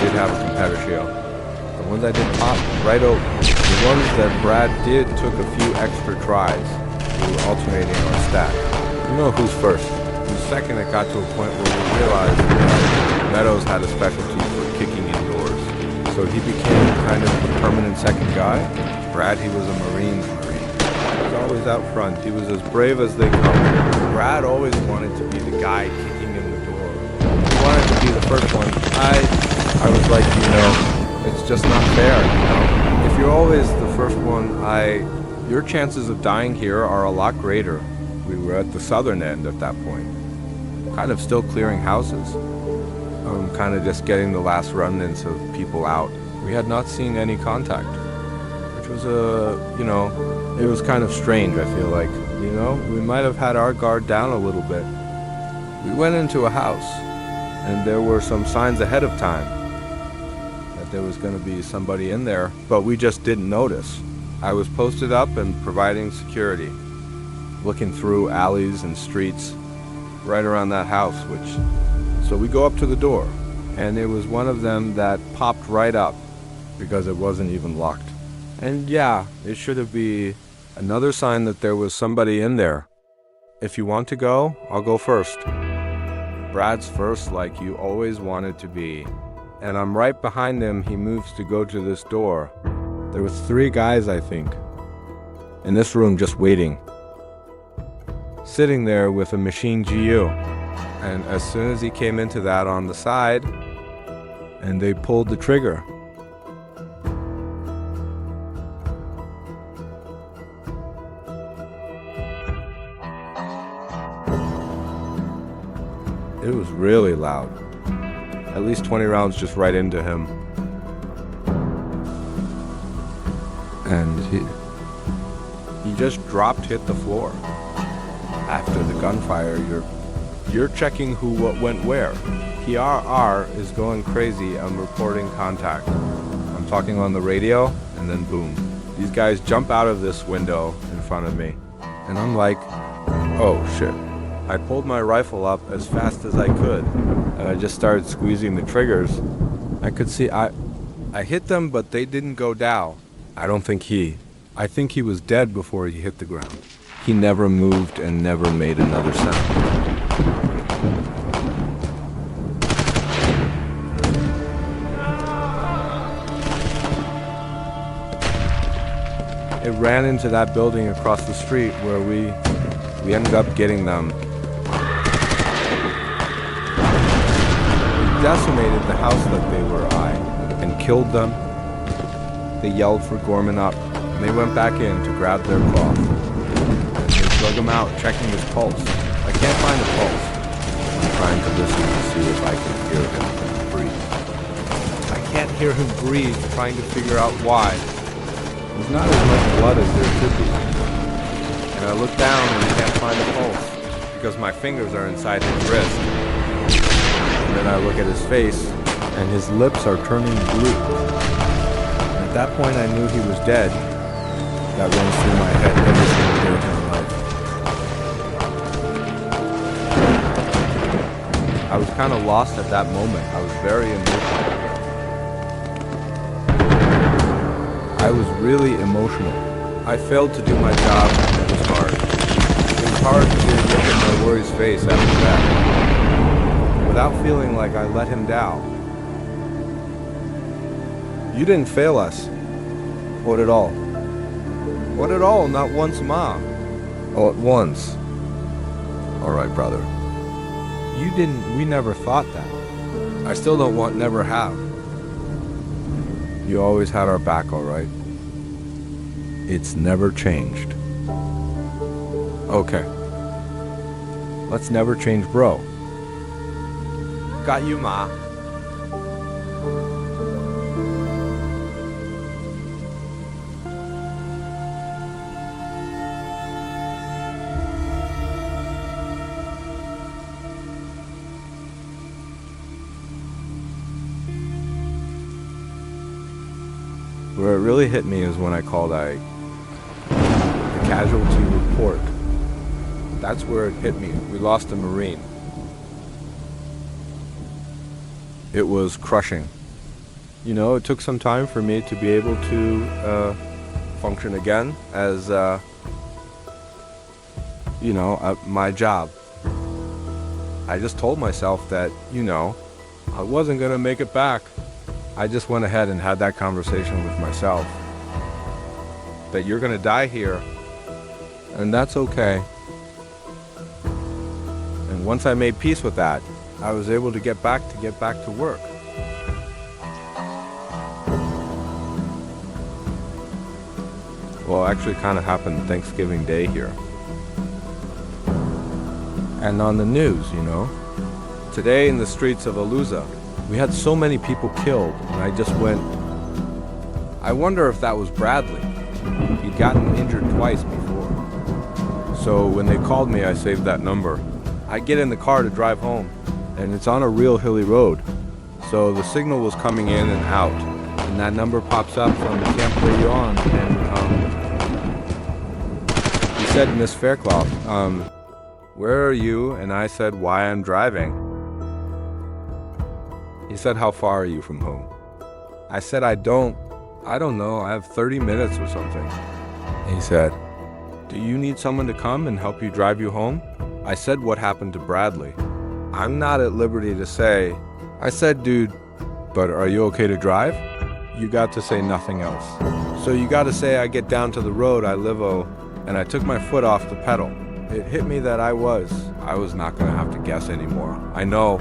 did have a confrontations. The ones I did pop right open. The ones that Brad did took a few extra tries. We were alternating our stack. You know who's first. The second it got to a point where we realized that Meadows had a specialty for kicking indoors. So he became kind of the permanent second guy. Brad, he was a Marines Marine. He was always out front. He was as brave as they come. Brad always wanted to be the guy kicking in the door. He wanted to be the first one. I was like, it's just not fair, If you're always the first one, your chances of dying here are a lot greater. We were at the southern end at that point. Kind of still clearing houses. Kind of just getting the last remnants of people out. We had not seen any contact, which was it was kind of strange, I feel like. We might have had our guard down a little bit. We went into a house, and there were some signs ahead of time that there was going to be somebody in there, but we just didn't notice. I was posted up and providing security, looking through alleys and streets right around that house, so we go up to the door, and it was one of them that popped right up because it wasn't even locked. And yeah, it should have been another sign that there was somebody in there. If you want to go, I'll go first. Brad's first like you always wanted to be. And I'm right behind him. He moves to go to this door. There was 3 guys, I think, in this room just waiting. Sitting there with a machine GU. And as soon as he came into that on the side, and they pulled the trigger. It was really loud. At least 20 rounds just right into him. And he just dropped, hit the floor. After the gunfire, you're checking what went where. PRR is going crazy. I'm reporting contact. I'm talking on the radio, and then boom. These guys jump out of this window in front of me. And I'm like, oh shit. I pulled my rifle up as fast as I could, and I just started squeezing the triggers. I could see, I hit them, but they didn't go down. I think he was dead before he hit the ground. He never moved and never made another sound. It ran into that building across the street where we ended up getting them. It decimated the house that they were eyeing and killed them. They yelled for Gorman up, and they went back in to grab their cloth. And they drug him out, checking his pulse. I can't find a pulse. I'm trying to listen to see if I can hear him breathe. I can't hear him breathe, trying to figure out why. There's not as much blood as there could be. And I look down and I can't find a pulse because my fingers are inside his wrist. And then I look at his face and his lips are turning blue. And at that point I knew he was dead. That runs through my head every single day of my life. I was kind of lost at that moment. I was very emotional. I was really emotional. I failed to do my job, and it was hard. It was hard to look at my worry's face after that, without feeling like I let him down. You didn't fail us. What at all? What at all? Not once, Ma. All at once. All right, brother. You didn't, we never thought that. I still don't want, never have. You always had our back, all right? It's never changed. Okay. Let's never change, bro. Got you, Ma. Where it really hit me is when I called the casualty report. That's where it hit me. We lost a Marine. It was crushing. You know, it took some time for me to be able to function again as, my job. I just told myself that, I wasn't going to make it back. I just went ahead and had that conversation with myself. That you're going to die here, and that's okay. And once I made peace with that, I was able to get back to work. Well, actually kind of happened Thanksgiving Day here. And on the news, today in the streets of Aluza, we had so many people killed, and I just went, I wonder if that was Bradley. He'd gotten injured twice before. So when they called me, I saved that number. I get in the car to drive home, and it's on a real hilly road. So the signal was coming in and out, and that number pops up from the Camp Where You On, and he said, Miss Faircloth, where are you? And I said, why I'm driving. He said, how far are you from home? I said, I don't know, I have 30 minutes or something. He said, do you need someone to come and help you drive you home? I said, what happened to Bradley? I'm not at liberty to say. I said, dude, but are you okay to drive? You got to say nothing else. So you got to say I get down to the road I live-o, and I took my foot off the pedal. It hit me that I was not going to have to guess anymore. I know